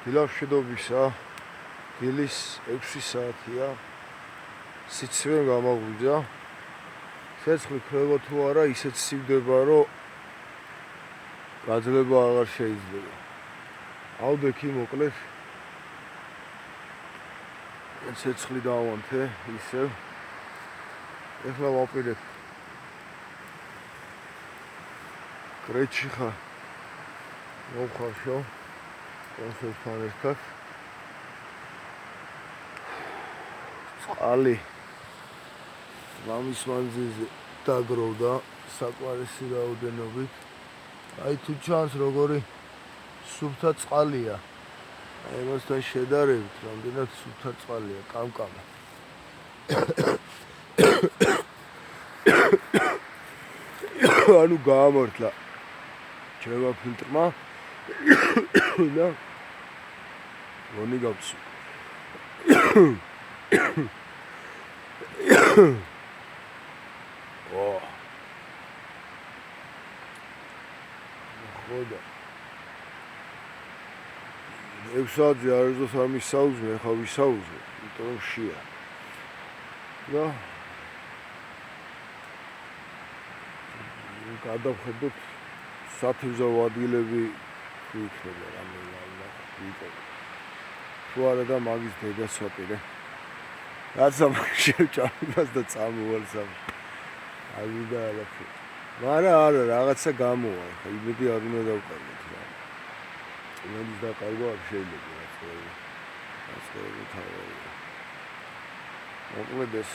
დილამშვიდობისა, დილის 6 საათია, სიცივე გამაღვიძა. ცეცხლი ქრება თუ არა, ისეთ სივდება, რომ გაძლება აღარ შეიძლება. ავდექი მოკლედ. ცეცხლი დავანთე ისევ. ეხლა ვაპირებ კრეჩი ხა მოვხარშო კონსერვთან ერთად. წყალი მამის მანძილზე დაგროვდა საკმარისი რაოდენობით. აი თუ ჩანს როგორი სუფთა წყალია. აი მასთან შედარებით რამდენად სუფთა წყალია, კამკამა. ანუ გაამართლა ჩემმა ფილტრმა და გონი გავწუ. ხოდა 6 საათზე არის არ მისაუზმე, ახლა ვისაუზმე, იმიტომ რომ შია. და გადავხედოთ სათევზაო ადგილები თუ იქნება რამე ვიყო. თუ არა და მაგის დედას ვაპირე. რაცა შევჭამებას და წამოვალ სამში. აი და ალაფი. მაგრამ არა, რაღაცა გამოვა, ხა იმედი არ უნდა დავყაროთ რა. იმედის დაკარგვა არ შეიძლება, რაც ყოველი თავი. მოკლედ ეს